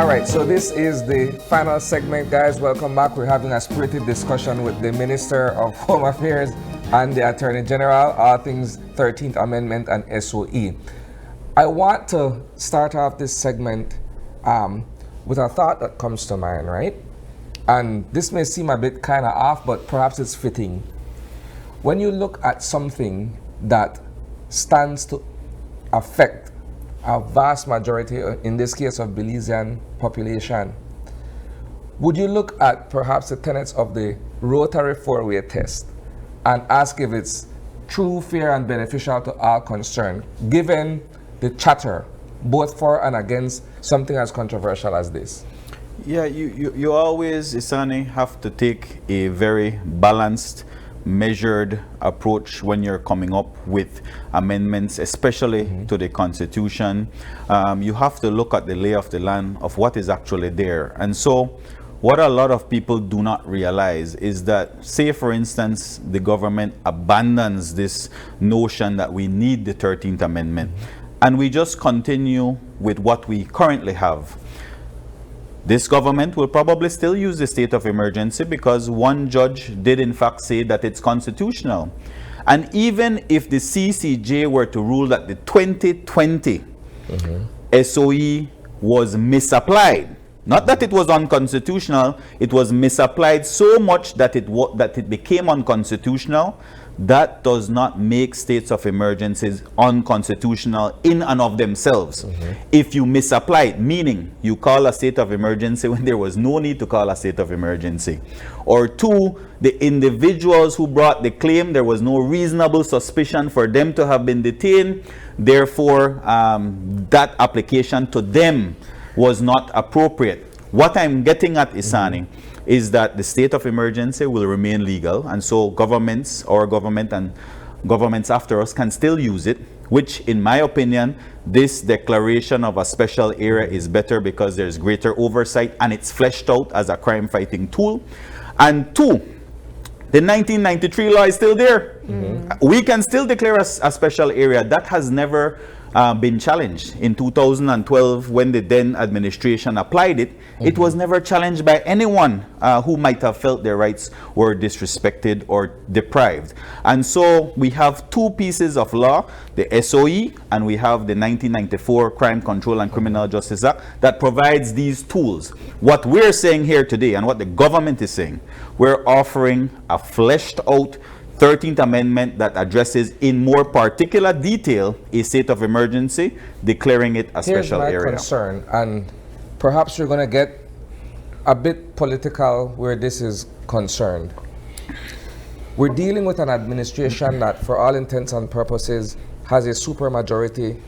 All right, so this is the final segment, guys. Welcome back. We're having a spirited discussion with the Minister of Home Affairs and the Attorney General, all things 13th Amendment and SOE. I want to start off this segment with a thought that comes to mind, right? And this may seem a bit kind of off, but perhaps it's fitting. When you look at something that stands to affect a vast majority, in this case of Belizean population, would you look at perhaps the tenets of the rotary four-way test and ask if it's true, fair, and beneficial to all concerned, given the chatter, both for and against something as controversial as this? Yeah, you always, Isani, have to take a very balanced, measured approach when you're coming up with amendments, especially to the Constitution. You have to look at the lay of the land of what is actually there. And so what a lot of people do not realize is that, say for instance, the government abandons this notion that we need the 13th Amendment, and we just continue with what we currently have. This government will probably still use the state of emergency because one judge did in fact say that it's constitutional. And even if the CCJ were to rule that the 2020 SOE was misapplied, not that it was unconstitutional, it was misapplied so much that it became unconstitutional, that does not make states of emergencies unconstitutional in and of themselves. If you misapply it, meaning you call a state of emergency when there was no need to call a state of emergency. Or two, the individuals who brought the claim, there was no reasonable suspicion for them to have been detained. Therefore, that application to them was not appropriate. What I'm getting at, Isani, is that the state of emergency will remain legal, and so governments, our government and governments after us, can still use it, which in my opinion, this declaration of a special area is better because there's greater oversight and it's fleshed out as a crime fighting tool. And two, the 1993 law is still there. We can still declare a special area. That has never been challenged. In 2012, when the then administration applied it, it was never challenged by anyone who might have felt their rights were disrespected or deprived. And so we have two pieces of law, the SOE and we have the 1994 Crime Control and Criminal Justice Act, that provides these tools. What we're saying here today and what the government is saying, we're offering a fleshed out 13th Amendment that addresses in more particular detail a state of emergency, declaring it a special area. Here's my concern, and perhaps you're going to get a bit political where this is concerned. We're dealing with an administration that, for all intents and purposes, has a supermajority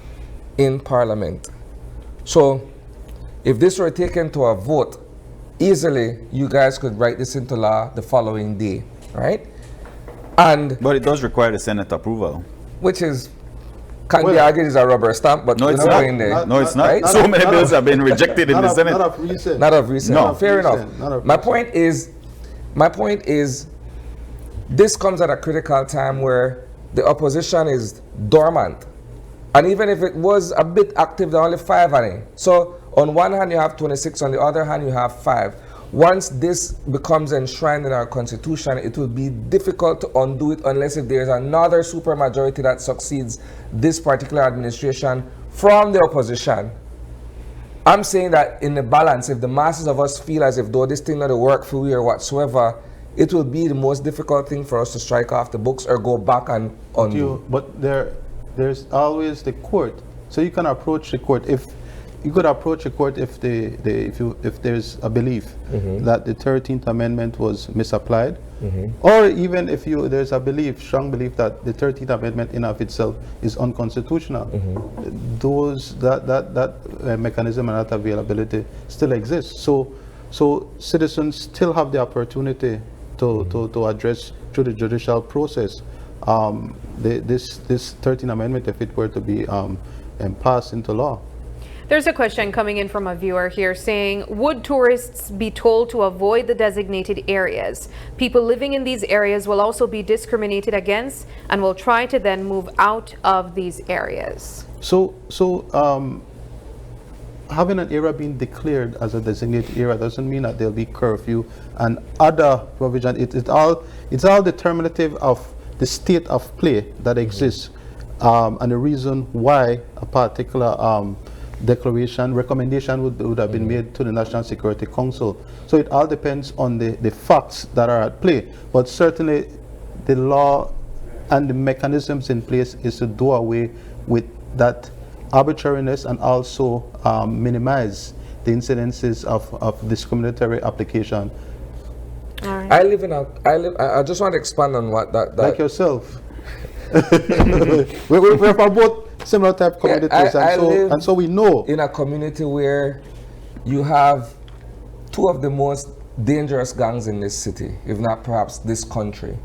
in Parliament. So, if this were taken to a vote, easily you guys could write this into law the following day, right? But it does require the Senate approval. Which can be argued is a rubber stamp, but no, it's not. No, it's not. Right? So many bills have been rejected in the Senate. Not of recent. Not of recent. No. Fair enough. My point is, this comes at a critical time where the opposition is dormant. And even if it was a bit active, there are only 5 on it. So on one hand you have 26, on the other hand you have 5. Once this becomes enshrined in our Constitution, it will be difficult to undo it unless if there's another supermajority that succeeds this particular administration from the opposition. I'm saying that in the balance, if the masses of us feel as if though this thing not work for we or whatsoever, it will be the most difficult thing for us to strike off the books or go back and undo. But there's always the court, so you can approach the court. If you could approach a court if there's a belief that the 13th Amendment was misapplied, or even if there's a strong belief that the 13th Amendment in of itself is unconstitutional. That mechanism and that availability still exists. So citizens still have the opportunity to address through the judicial process this 13th Amendment if it were to be passed into law. There's a question coming in from a viewer here saying, would tourists be told to avoid the designated areas? People living in these areas will also be discriminated against and will try to then move out of these areas. having an area being declared as a designated area doesn't mean that there'll be curfew and other provision. It's all determinative of the state of play that exists, and the reason why a particular recommendation would have been made to the National Security Council. So it all depends on the facts that are at play. But certainly the law and the mechanisms in place is to do away with that arbitrariness and also minimize the incidences of discriminatory application. All right. I just want to expand on what that Like yourself. we're from both similar type communities, and so we know. In a community where you have two of the most dangerous gangs in this city, if not perhaps this country,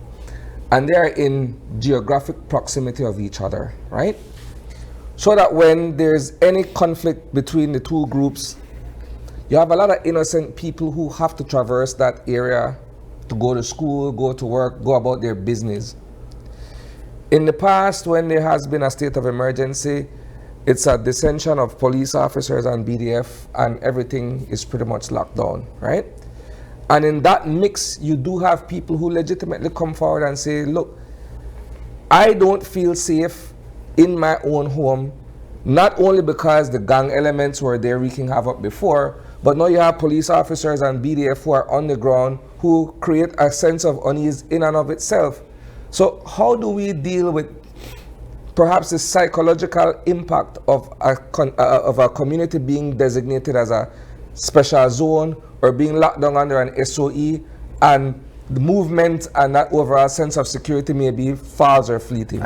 and they are in geographic proximity of each other, right? So that when there's any conflict between the two groups, you have a lot of innocent people who have to traverse that area to go to school, go to work, go about their business. In the past, when there has been a state of emergency, it's a dissension of police officers and BDF, and everything is pretty much locked down, right? And in that mix, you do have people who legitimately come forward and say, look, I don't feel safe in my own home, not only because the gang elements were there wreaking havoc before, but now you have police officers and BDF who are on the ground who create a sense of unease in and of itself. So how do we deal with perhaps the psychological impact of a community being designated as a special zone or being locked down under an SOE, and the movement and that overall sense of security may be false or fleeting?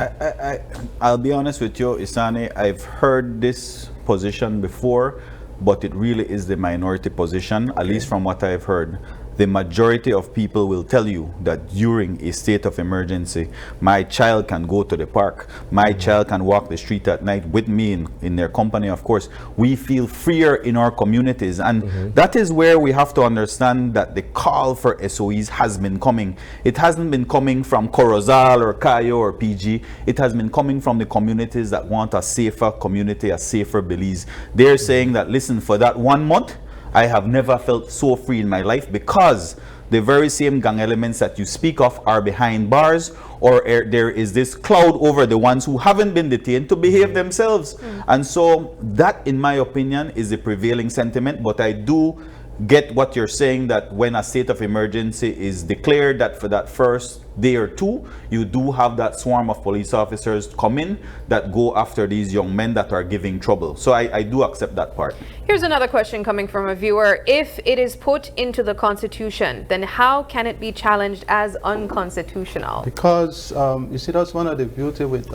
I'll be honest with you, Isani, I've heard this position before, but it really is the minority position, at least from what I've heard. The majority of people will tell you that during a state of emergency, my child can go to the park, my child can walk the street at night with me in their company, of course. We feel freer in our communities, and that is where we have to understand that the call for SOEs has been coming. It hasn't been coming from Corozal or Cayo or PG. It has been coming from the communities that want a safer community, a safer Belize. They're saying that, listen, for that 1 month, I have never felt so free in my life, because the very same gang elements that you speak of are behind bars, or there is this cloud over the ones who haven't been detained to behave themselves. And so that, in my opinion, is the prevailing sentiment. But I do get what you're saying, that when a state of emergency is declared, that for that first day or two, you do have that swarm of police officers come in that go after these young men that are giving trouble. So I do accept that part. Here's another question coming from a viewer. If it is put into the Constitution, then how can it be challenged as unconstitutional? Because you see, that's one of the beauty with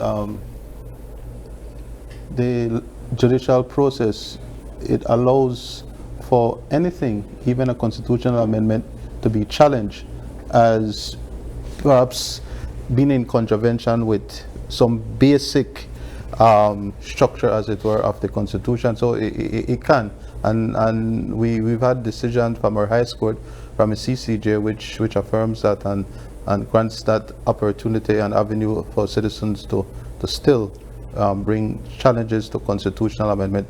the judicial process. It allows for anything, even a constitutional amendment, to be challenged as perhaps being in contravention with some basic structure, as it were, of the Constitution. So it can, and we've had decisions from our highest court, from a CCJ, which affirms that and grants that opportunity and avenue for citizens to still bring challenges to constitutional amendment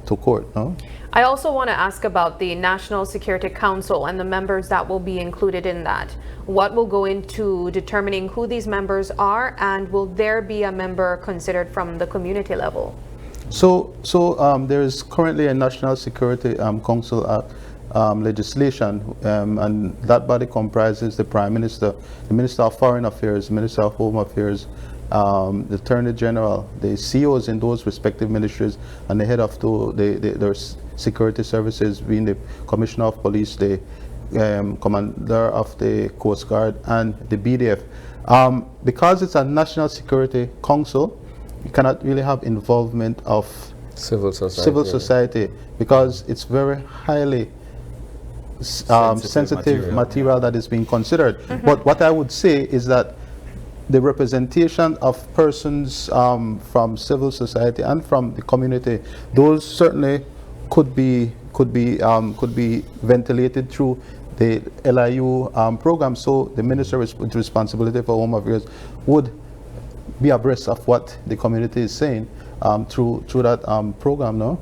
to court. No? I also want to ask about the National Security Council and the members that will be included in that. What will go into determining who these members are, and will there be a member considered from the community level? So there is currently a National Security Council legislation, and that body comprises the Prime Minister, the Minister of Foreign Affairs, the Minister of Home Affairs, the Attorney General, the CEOs in those respective ministries, and the head of their security services, being the Commissioner of Police, the Commander of the Coast Guard, and the BDF. Because it's a National Security Council, you cannot really have involvement of civil society, because it's very highly sensitive material that is being considered. But what I would say is that the representation of persons from civil society and from the community, those certainly could be ventilated through the LIU program. So the minister with responsibility for Home Affairs would be abreast of what the community is saying through that program. No.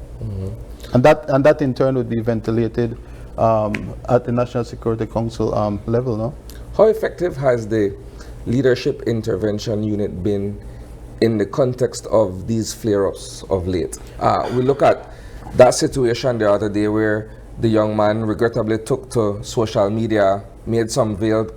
And that in turn would be ventilated at the National Security Council level, no? How effective has the Leadership Intervention Unit been in the context of these flare-ups of late? We look at that situation the other day where the young man regrettably took to social media, made some veiled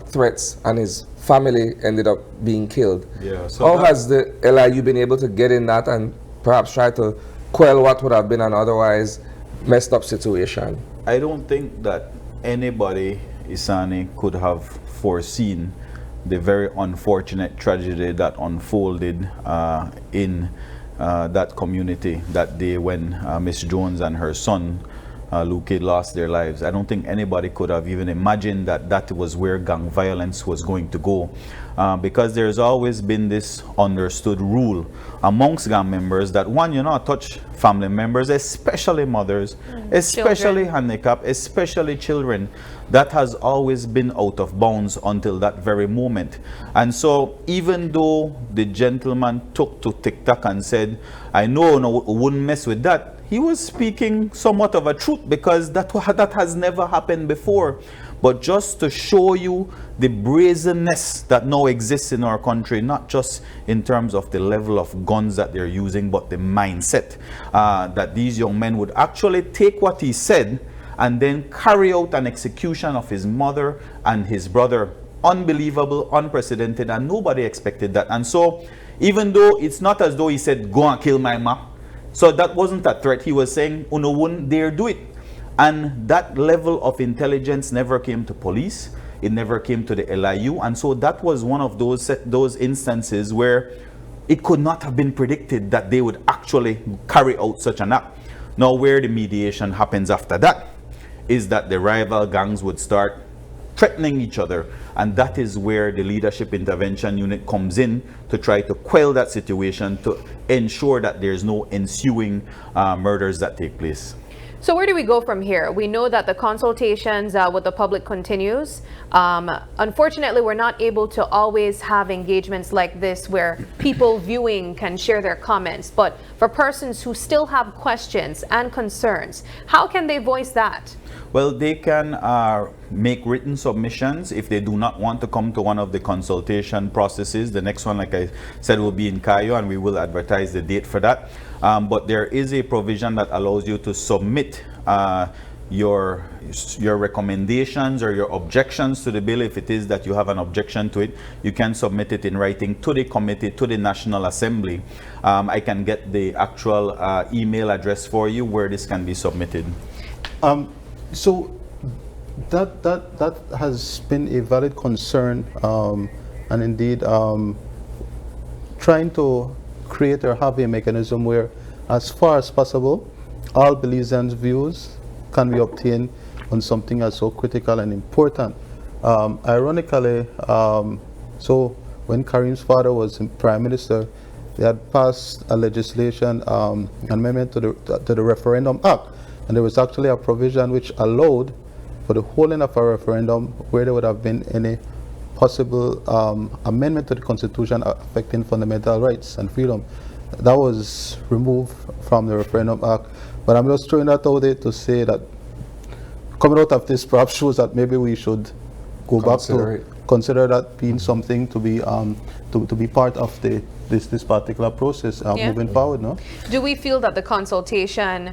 threats, and his family ended up being killed. Yeah, so how has the LIU been able to get in that and perhaps try to quell what would have been an otherwise messed up situation? I don't think that anybody, Isani, could have foreseen the very unfortunate tragedy that unfolded in that community that day when Miss Jones and her son Luke lost their lives. I don't think anybody could have even imagined that that was where gang violence was going to go, because there's always been this understood rule amongst gang members that one, you not touch family members, especially mothers, especially handicapped, especially children. That has always been out of bounds until that very moment. And so even though the gentleman took to TikTok and said, I know no, wouldn't mess with that, he was speaking somewhat of a truth, because that has never happened before. But just to show you the brazenness that now exists in our country, not just in terms of the level of guns that they're using, but the mindset that these young men would actually take what he said and then carry out an execution of his mother and his brother. Unbelievable, unprecedented, and nobody expected that. And so even though it's not as though he said, go and kill my ma, so that wasn't a threat. He was saying, Uno wouldn't dare do it. And that level of intelligence never came to police. It never came to the LIU. And so that was one of those instances where it could not have been predicted that they would actually carry out such an act. Now, where the mediation happens after that is that the rival gangs would start threatening each other, and that is where the Leadership Intervention Unit comes in to try to quell that situation, to ensure that there's no ensuing murders that take place. So where do we go from here? We know that the consultations with the public continues. Unfortunately, we're not able to always have engagements like this where people viewing can share their comments. But for persons who still have questions and concerns, how can they voice that? Well, they can make written submissions if they do not want to come to one of the consultation processes. The next one, like I said, will be in Cayo, and we will advertise the date for that. But there is a provision that allows you to submit your recommendations or your objections to the bill. If it is that you have an objection to it, you can submit it in writing to the committee, to the National Assembly. I can get the actual email address for you where this can be submitted. So that has been a valid concern, and indeed trying to create or have a mechanism where, as far as possible, all Belizeans' views can be obtained on something as so critical and important. Ironically, so when Karim's father was Prime Minister, they had passed a legislation, amendment to the Referendum Act. And there was actually a provision which allowed for the holding of a referendum where there would have been any possible amendment to the Constitution affecting fundamental rights and freedom. That was removed from the Referendum Act. But I'm just throwing that out there to say that coming out of this perhaps shows that maybe we should go back to consider that being something to be part of this particular process moving forward. No? Do we feel that the consultation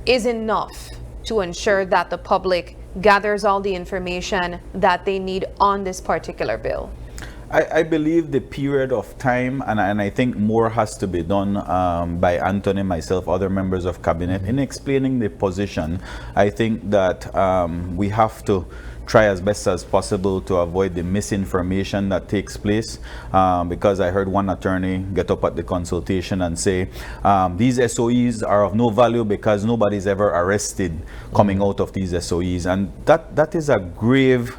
is enough to ensure that the public gathers all the information that they need on this particular bill? I believe the period of time, and I think more has to be done by Anthony, myself, other members of cabinet in explaining the position. I think that we have to try as best as possible to avoid the misinformation that takes place, because I heard one attorney get up at the consultation and say these SOEs are of no value because nobody's ever arrested coming out of these SOEs, and that is a grave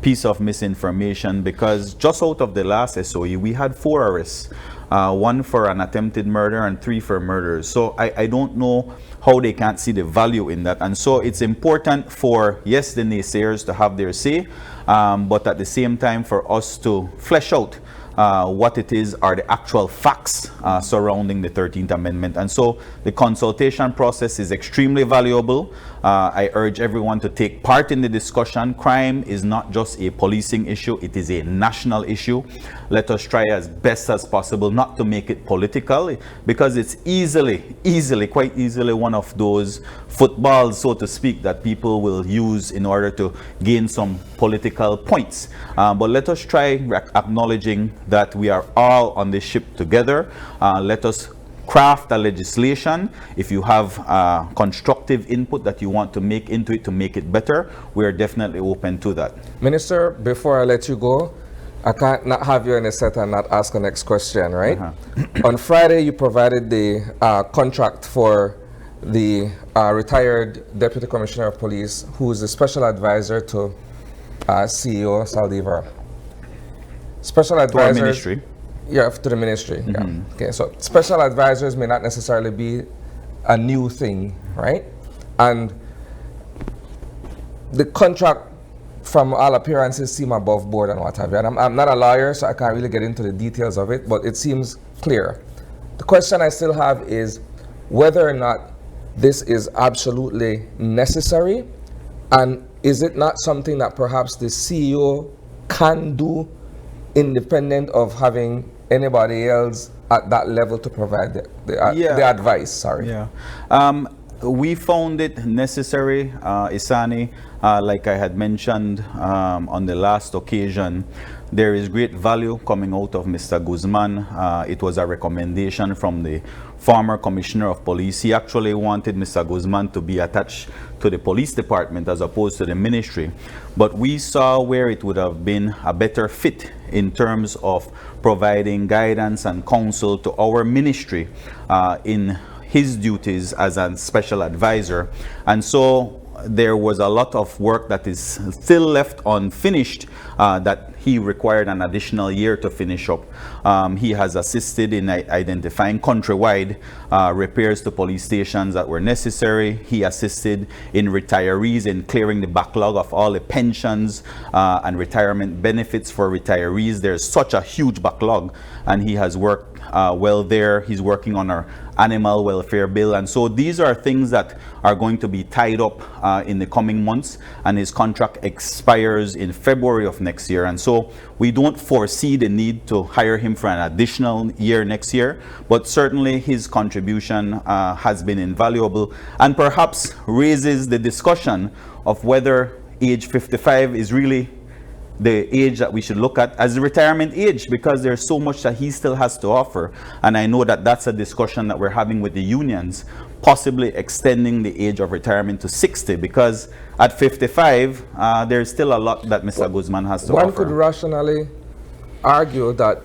piece of misinformation, because just out of the last SOE we had 4 arrests, 1 for an attempted murder and 3 for murders. So I don't know how they can't see the value in that. And so it's important for, yes, the naysayers to have their say, but at the same time for us to flesh out what it is are the actual facts surrounding the 13th Amendment. And so the consultation process is extremely valuable. I urge everyone to take part in the discussion. Crime is not just a policing issue, it is a national issue. Let us try as best as possible not to make it political, because it's quite easily one of those footballs, so to speak, that people will use in order to gain some political points. But let us try acknowledging that we are all on this ship together. Let us craft a legislation. If you have constructive input that you want to make into it to make it better, we are definitely open to that. Minister, before I let you go, I can't not have you in a set and not ask the next question, right? On Friday, you provided the contract for the retired Deputy Commissioner of Police, who is the special advisor to CEO Saldivar. Special advisors. For ministry. Yeah, to the ministry. Yeah. Okay, so special advisors may not necessarily be a new thing, right? And the contract, from all appearances, seem above board and what have you. And I'm not a lawyer, so I can't really get into the details of it, but it seems clear. The question I still have is whether or not this is absolutely necessary, and is it not something that perhaps the CEO can do independent of having anybody else at that level to provide the advice? Sorry. Yeah. We found it necessary, Isani, like I had mentioned on the last occasion. There is great value coming out of Mr. Guzman. It was a recommendation from the former Commissioner of Police. He actually wanted Mr. Guzman to be attached to the police department as opposed to the ministry. But we saw where it would have been a better fit in terms of providing guidance and counsel to our ministry in his duties as a special advisor. And so there was a lot of work that is still left unfinished that he required an additional year to finish up. He has assisted in identifying countrywide repairs to police stations that were necessary. He assisted in retirees in clearing the backlog of all the pensions and retirement benefits for retirees. There's such a huge backlog, and he has worked well there. He's working on our animal welfare bill, and so these are things that are going to be tied up in the coming months, and his contract expires in February of next year. And so we don't foresee the need to hire him for an additional year next year, but certainly his contribution has been invaluable, and perhaps raises the discussion of whether age 55 is really the age that we should look at as the retirement age, because there's so much that he still has to offer. And I know that that's a discussion that we're having with the unions, possibly extending the age of retirement to 60, because at 55, there's still a lot that Mr. Guzman has to offer. One could rationally argue that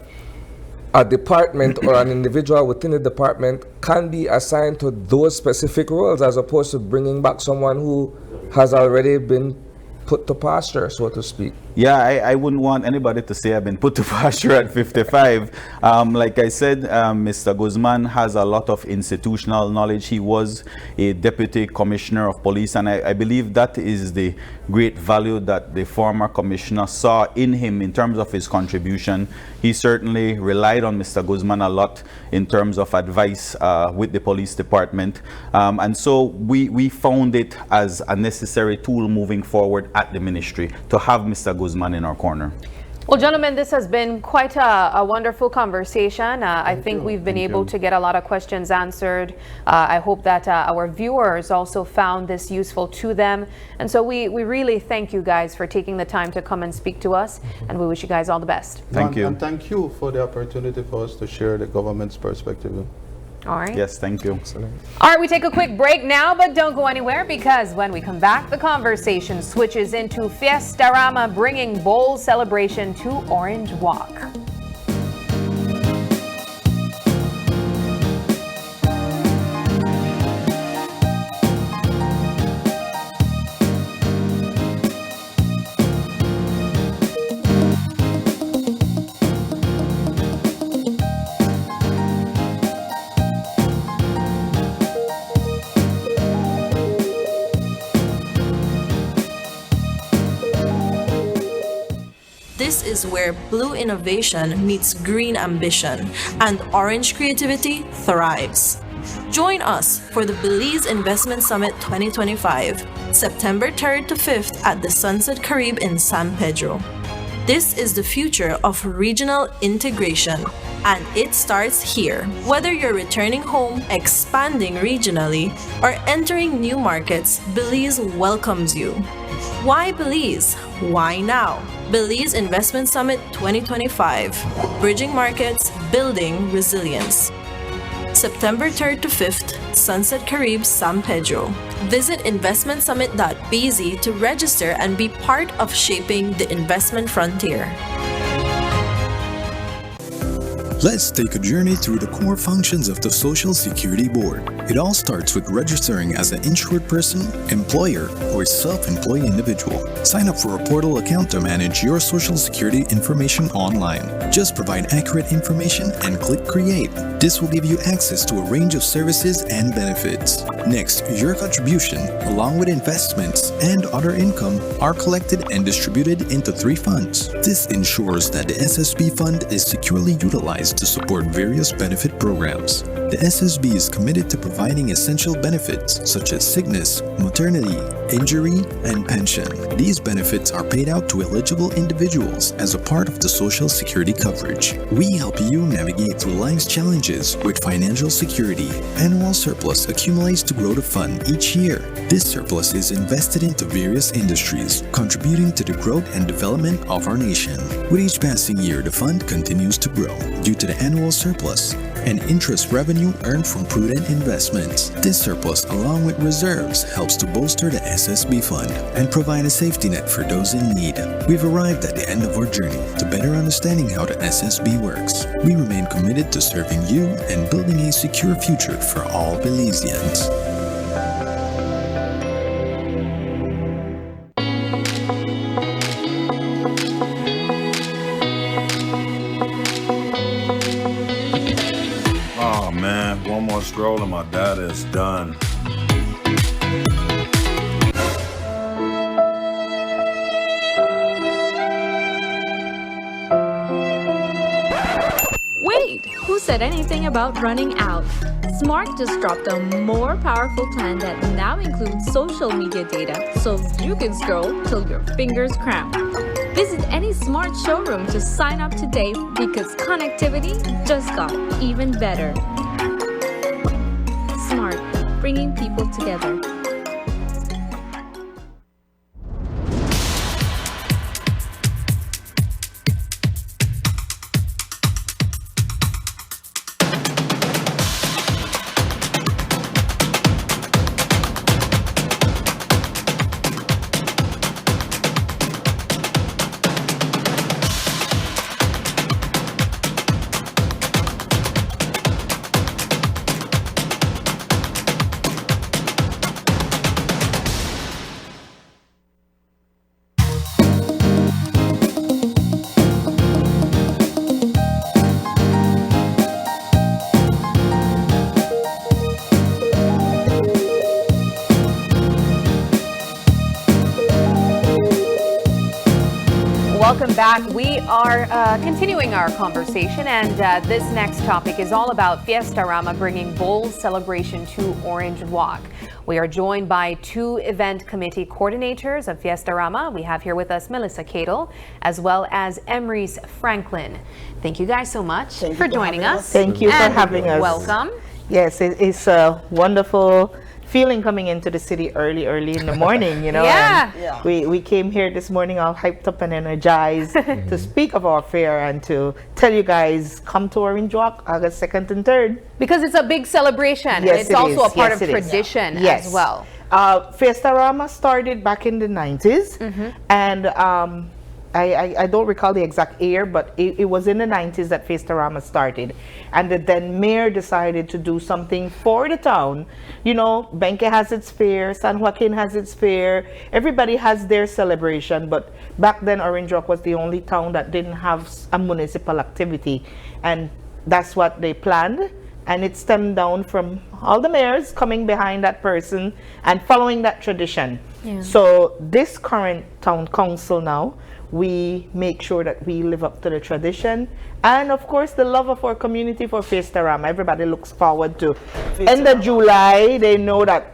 a department or an individual within the department can be assigned to those specific roles, as opposed to bringing back someone who has already been put to pasture, so to speak. Yeah, I wouldn't want anybody to say I've been put to pasture at 55. Like I said, Mr. Guzman has a lot of institutional knowledge. He was a deputy commissioner of police, and I believe that is the great value that the former commissioner saw in him in terms of his contribution. He certainly relied on Mr. Guzman a lot in terms of advice with the police department. And so we found it as a necessary tool moving forward at the ministry to have Mr. Guzman in our corner. Well, gentlemen, this has been quite a wonderful conversation. I think we've been able to get a lot of questions answered. I hope that our viewers also found this useful to them. And so we really thank you guys for taking the time to come and speak to us. And we wish you guys all the best. Thank you. And thank you for the opportunity for us to share the government's perspective. All right. Yes, thank you. All right, we take a quick break now, but don't go anywhere, because when we come back, the conversation switches into Fiestarama, bringing bowl celebration to Orange Walk. The this is where blue innovation meets green ambition and orange creativity thrives. Join us for the Belize Investment Summit 2025, September 3rd to 5th at the Sunset Carib in San Pedro. This is the future of regional integration, and it starts here. Whether you're returning home, expanding regionally, or entering new markets, Belize welcomes you. Why Belize? Why now? Belize Investment Summit 2025, Bridging Markets, Building Resilience. September 3rd to 5th, Sunset Carib, San Pedro. Visit investmentsummit.bz to register and be part of shaping the investment frontier. Let's take a journey through the core functions of the Social Security Board. It all starts with registering as an insured person, employer, or self-employed individual. Sign up for a portal account to manage your Social Security information online. Just provide accurate information and click Create. This will give you access to a range of services and benefits. Next, your contribution, along with investments and other income, are collected and distributed into 3 funds. This ensures that the SSB fund is securely utilized to support various benefit programs. The SSB is committed to providing essential benefits such as sickness, maternity, injury, and pension. These benefits are paid out to eligible individuals as a part of the Social Security coverage. We help you navigate through life's challenges with financial security. Annual surplus accumulates to grow the fund each year. This surplus is invested into various industries, contributing to the growth and development of our nation. With each passing year, the fund continues to grow due to the annual surplus and interest revenue earned from prudent investments. This surplus, along with reserves, helps to bolster the SSB fund and provide a safety net for those in need. We've arrived at the end of our journey to better understanding how the SSB works. We remain committed to serving you and building a secure future for all Belizeans. Oh man, one more stroll and my data is done. Wait, who said anything about running out? Smart just dropped a more powerful plan that now includes social media data, so you can scroll till your fingers cramp. Visit any Smart showroom to sign up today because connectivity just got even better. Smart, bringing people together. Welcome back. We are continuing our conversation, and this next topic is all about Fiestarama bringing bold celebration to Orange Walk. We are joined by 2 event committee coordinators of Fiestarama. We have here with us Melissa Cadle as well as Emery's Franklin. Thank you guys so much for joining us. Thank you for having us. Welcome. Yes, it's a wonderful feeling coming into the city early in the morning, you know. Yeah. And we came here this morning all hyped up and energized to speak of our fair and to tell you guys, come to Orange Walk August 2nd and 3rd. Because it's a big celebration, and Yes, it's it also is. a part Yes, of it is. tradition Yes. as well. Fiestarama started back in the 90s, and I don't recall the exact year, but it was in the 90s that Fiestarama started. And the then mayor decided to do something for the town. You know, Benque has its fair, San Joaquin has its fair, everybody has their celebration, but back then Orange Walk was the only town that didn't have a municipal activity. And that's what they planned. And it stemmed down from all the mayors coming behind that person and following that tradition. So this current town council now, we make sure that we live up to the tradition and of course the love of our community for Fiestarama. Everybody looks forward to end of July. They know that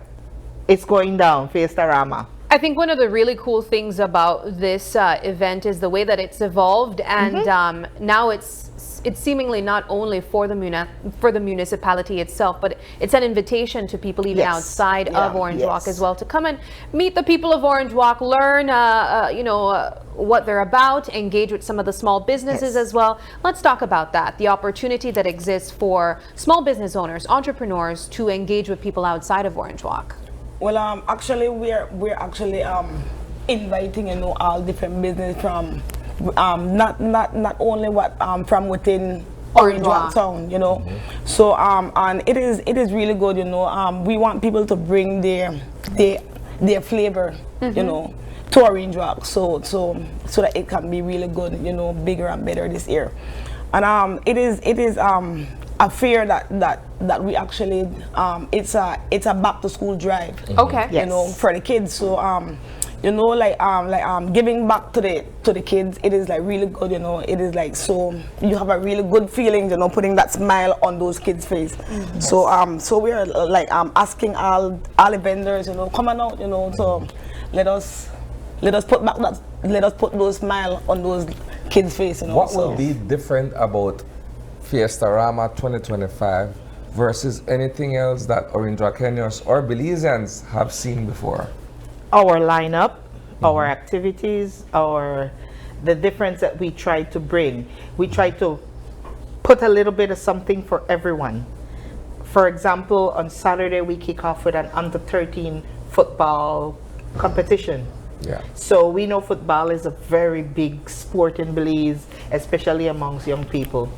it's going down, Fiestarama. I think one of the really cool things about this event is the way that it's evolved, and now it's seemingly not only for the municipality itself, but it's an invitation to people even outside of Orange Walk as well to come and meet the people of Orange Walk, learn what they're about, engage with some of the small businesses as well. Let's talk about that, the opportunity that exists for small business owners, entrepreneurs to engage with people outside of Orange Walk. Well, actually, we're actually inviting all different business from not only what from within Orange Walk town, So and it is really good, we want people to bring their flavor, to Orange Walk, so that it can be really good, bigger and better this year. And it is a fair that we actually it's a back to school drive. For the kids. So giving back to the kids, it is like really good, it is like, so you have a really good feeling, putting that smile on those kids' face. So we are like asking all the vendors, come on out, so let us put those smile on those kids' face. What will be different about Fiestarama 2025 versus anything else that Orange Walkenians or Belizeans have seen before? Our lineup, our activities, the difference that we try to bring. We try to put a little bit of something for everyone. For example, on Saturday we kick off with an under-13 football competition. So we know football is a very big sport in Belize, especially amongst young people.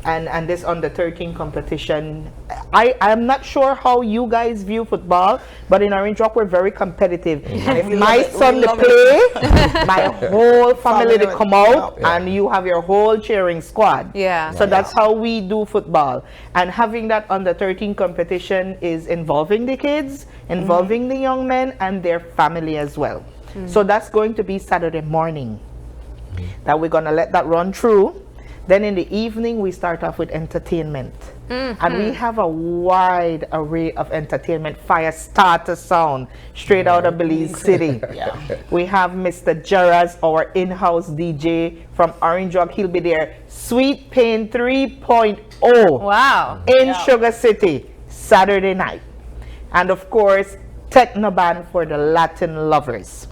And this under-13 competition, I'm not sure how you guys view football, but in Orange Walk we're very competitive. And if my son to play, my whole family to come out, and you have your whole cheering squad. So that's how we do football. And having that under-13 competition is involving the kids, involving the young men and their family as well. So that's going to be Saturday morning that we're going to let that run through. Then in the evening, we start off with entertainment. And we have a wide array of entertainment. Fiestarama sound, straight out of Belize City. We have Mr. Jaraz, our in-house DJ from Orange Walk. He'll be there. Sweet Pain 3.0. Wow. In Sugar City, Saturday night. And of course, techno band for the Latin lovers.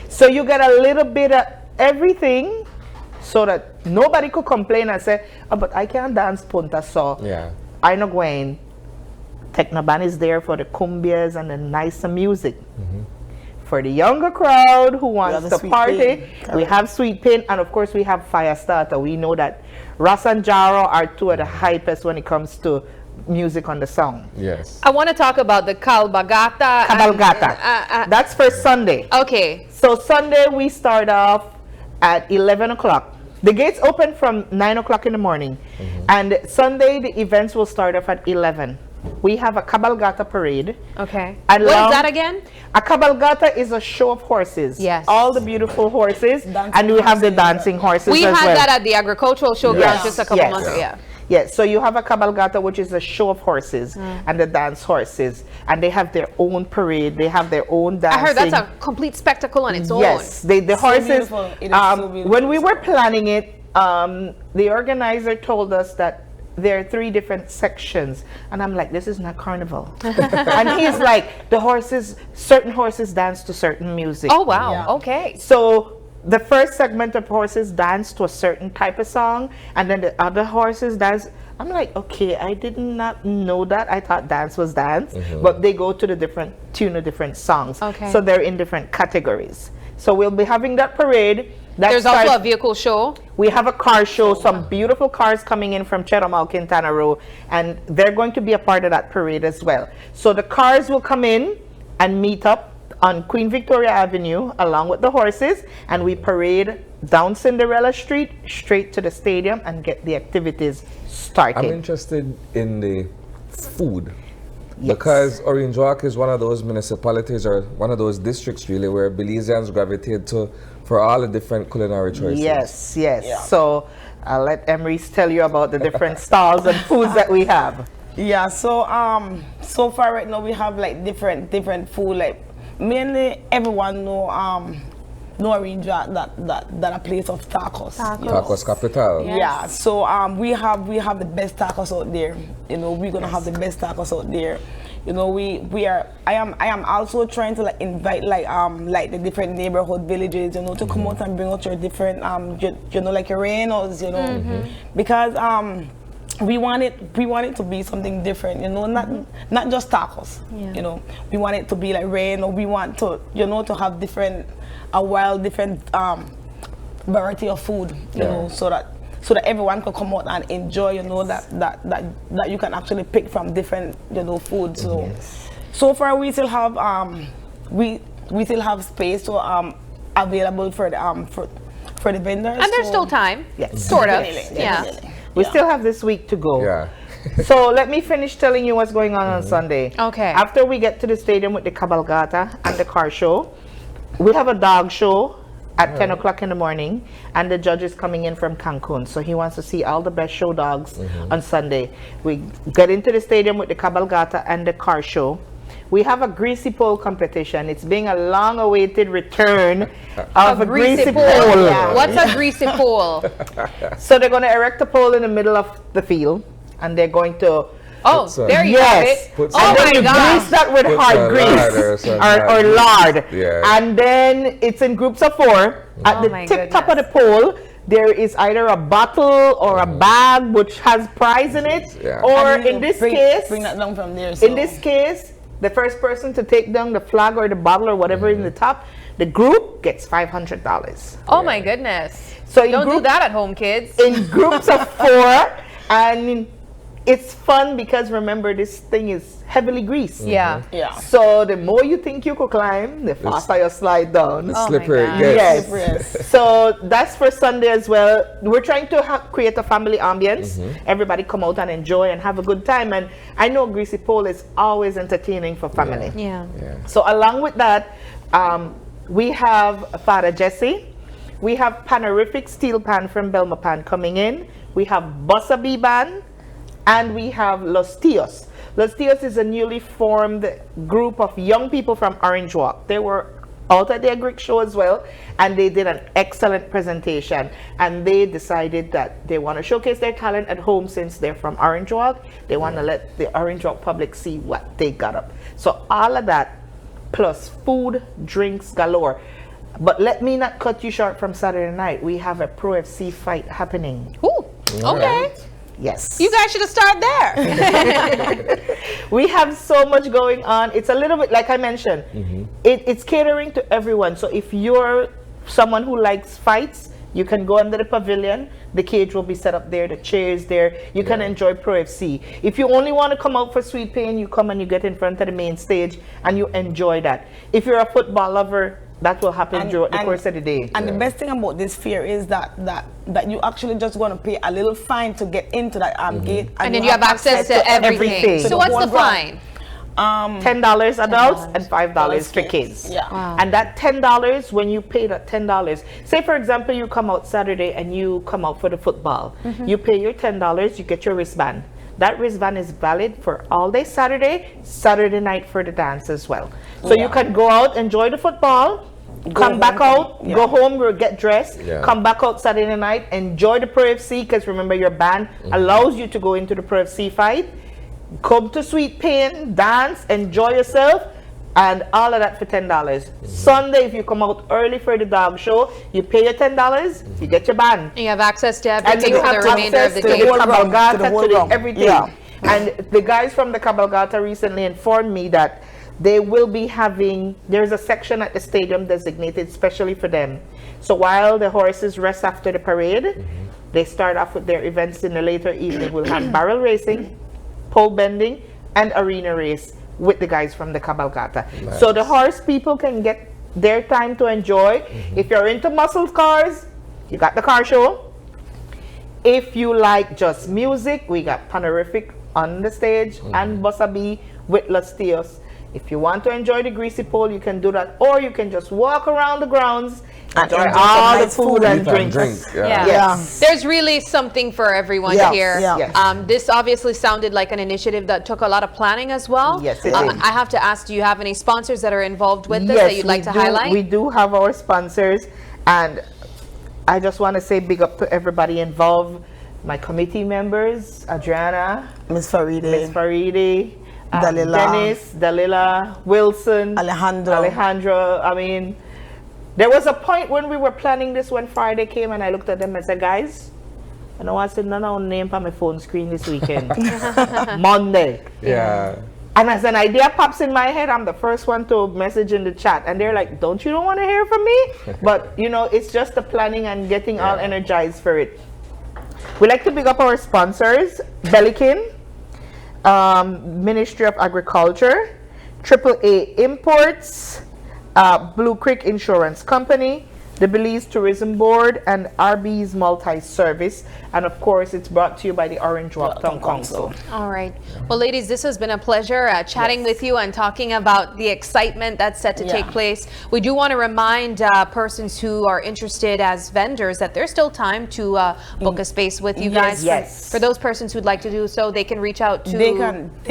So you get a little bit of everything, so that nobody could complain and say, oh, but I can't dance punta, so I'm not going. Techno band is there for the cumbias and the nicer music. For the younger crowd who wants to party, we have Sweet Pain, and of course we have Fiestarama. We know that Ras and Jaro are two of the hypest when it comes to music on the song. I want to talk about the Cabalgata. That's for Sunday. So Sunday we start off at 11 o'clock. The gates open from 9 o'clock in the morning. And Sunday, the events will start off at 11. We have a Cabalgata parade. What is that again? A Cabalgata is a show of horses. All the beautiful horses. And we have the dancing horses as well. We had that at the agricultural showground just a couple months ago. Yes, so you have a Cabalgata, which is a show of horses and the dance horses, and they have their own parade. They have their own dancing. I heard that's a complete spectacle on its own. Yes, the horses. When we were planning it, the organizer told us that there are 3 different sections, and I'm like, this is not carnival. And he's like, the horses, certain horses dance to certain music. Oh wow, okay. So the first segment of horses dance to a certain type of song, and then the other horses dance. I'm like, okay, I did not know that. I thought dance was dance, but they go to the different tune of different songs. So they're in different categories. So we'll be having that parade. There's also a vehicle show. We have a car show, some beautiful cars coming in from Chedamal, Quintana Roo, and they're going to be a part of that parade as well. So the cars will come in and meet up on Queen Victoria Avenue along with the horses, and we parade down Cinderella Street straight to the stadium and get the activities started. I'm interested in the food. Because Orange Walk is one of those municipalities or one of those districts really where Belizeans gravitate to for all the different culinary choices. Yes, yes. So I'll let Emery's tell you about the different stalls and foods that we have. Yeah, so so far right now we have like different food, like mainly everyone know Orange Walk that a place of tacos. Tacos capital. Yeah, so we have the best tacos out there. You know, we're gonna have the best tacos out there. You know, I am also trying to like invite like the different neighborhood villages, you know, to come out and bring out your different you know, like your reinos, you know, because we want it to be something different, you know, not just tacos. You know, we want it to be like reno. We want to, you know, to have different variety of food, you know, so that everyone can come out and enjoy, you know, that you can actually pick from different, you know, foods. So so far we still have we still have space to available for the vendors, And there's still time. Yes. Sort of. Definitely, Yeah. definitely. We still have this week to go. Yeah. So let me finish telling you what's going on Sunday. Okay. After we get to the stadium with the cabalgata and the car show, we have a dog show at 10 o'clock in the morning, and the judge is coming in from Cancun. So he wants to see all the best show dogs on Sunday. We get into the stadium with the cabalgata and the car show. We have a greasy pole competition. It's being a long-awaited return of a greasy pole. Yeah. What's a greasy pole? So they're going to erect a pole in the middle of the field, and they're going to There you have it. Put Oh some- my you God. grease that with Put hard some grease lard or some or lard. Yeah. And then it's in groups of 4. At Oh the my tip top of the pole, there is either a bottle or a bag which has prize in it, Yeah. or And you in this bring case, that down from there. So. in this case, the first person to take down the flag or the bottle or whatever in the top, the group gets $500. Oh my goodness. So in Don't do group- that at home, kids. in groups of 4, and it's fun because remember, this thing is heavily greased. Yeah. Yeah. So the more you think you could climb, the faster you slide down. The Oh my slippery God. it gets. Yes. So that's for Sunday as well. We're trying to create a family ambience. Everybody come out and enjoy and have a good time. And I know Greasy Pole is always entertaining for family. Yeah. So along with that, we have Father Jesse. We have Panorific Steel Pan from Belma Pan coming in. We have Bossa Bee Band. And we have Los Tios. Los Tios is a newly formed group of young people from Orange Walk. They were out at the Agric show as well, and they did an excellent presentation. And they decided that they want to showcase their talent at home since they're from Orange Walk. They want to let the Orange Walk public see what they got up. So all of that, plus food, drinks galore. But let me not cut you short from Saturday night. We have a Pro FC fight happening. Ooh. Okay. Yes. You guys should have started there. We have so much going on. It's a little bit, like I mentioned, it's catering to everyone. So if you're someone who likes fights, you can go under the pavilion. The cage will be set up there, the chairs there. You can enjoy Pro FC. If you only want to come out for Sweet Pain, you come and you get in front of the main stage and you enjoy that. If you're a football lover, that will happen throughout the course of the day. And the best thing about this fair is that you actually just going to pay a little fine to get into that gate. And then you have access to everything. So what's the fine? $10 adults and $5 for kids. Yeah. Wow. And that $10, when you pay that $10, say for example you come out Saturday and you come out for the football, you pay your $10, you get your wristband. That wristband is valid for all day Saturday night for the dance as well. So you can go out, enjoy the football, come back out, go home, get dressed, come back out Saturday night, enjoy the Pro FC, because remember your band allows you to go into the Pro FC fight. Come to Sweet Pain, dance, enjoy yourself, and all of that for $10. Sunday, if you come out early for the dog show, you pay your $10, you get your band. You have access to And everything you for have the remainder of access the to the day. cabalgata, to everything. And the guys from the cabalgata recently informed me that they will be having, there's a section at the stadium designated specially for them. So while the horses rest after the parade, they start off with their events in the later evening. We'll have barrel racing, pole bending, and arena race with the guys from the cabalgata. Nice. So the horse people can get their time to enjoy. If you're into muscle cars, you got the car show. If you like just music, we got Panorific on the stage and Bossa B with Los Tios. If you want to enjoy the greasy pole, you can do that, or you can just walk around the grounds and enjoy all the food and drinks. Yeah. Yes. There's really something for everyone Yes, here. yeah. Yes. This obviously sounded like an initiative that took a lot of planning as well. Yes, it did. I have to ask, do you have any sponsors that are involved with this that you'd like to highlight? We do have our sponsors, and I just want to say big up to everybody involved. My committee members, Adriana, Miss Faride, Dalila. Dennis, Dalila, Wilson, Alejandro. I mean, there was a point when we were planning this when Friday came, and I looked at them and said, guys, I know I said no name on my phone screen this weekend. Monday. Yeah. And as an idea pops in my head, I'm the first one to message in the chat. And they're like, don't you want to hear from me? But, you know, it's just the planning and getting all energized for it. We like to big up our sponsors, Bellikin, Ministry of Agriculture, AAA Imports, Blue Creek Insurance Company, the Belize Tourism Board, and RB's Multi-Service. And of course, it's brought to you by the Orange Walk Town Council. All right. Well, ladies, this has been a pleasure chatting with you and talking about the excitement that's set to take place. We do want to remind persons who are interested as vendors that there's still time to book a space with you guys. Yes. For those persons who'd like to do so, they can reach out to... They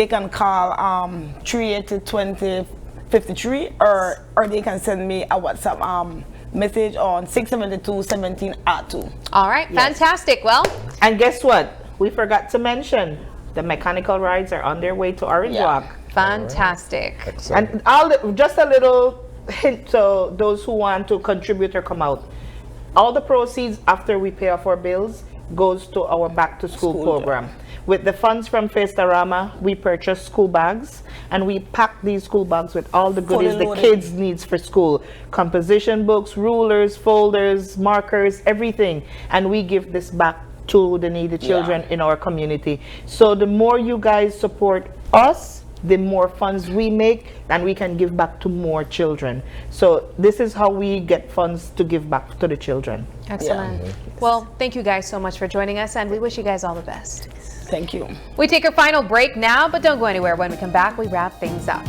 can call 380-2053 or they can send me a WhatsApp message on 672-1702. All right, fantastic. Well, and guess what? We forgot to mention the mechanical rides are on their way to Orange Walk. Fantastic. And just a little hint to those who want to contribute or come out. All the proceeds after we pay off our bills goes to our back to school program. With the funds from Fiestarama, we purchase school bags, and we pack these school bags with all the goodies the kids needs for school. Composition books, rulers, folders, markers, everything. And we give this back to the needy children in our community. So the more you guys support us, the more funds we make, and we can give back to more children. So this is how we get funds to give back to the children. Excellent. Well, thank you guys so much for joining us, and we wish you guys all the best. Thank you. We take our final break now, but don't go anywhere. When we come back, we wrap things up.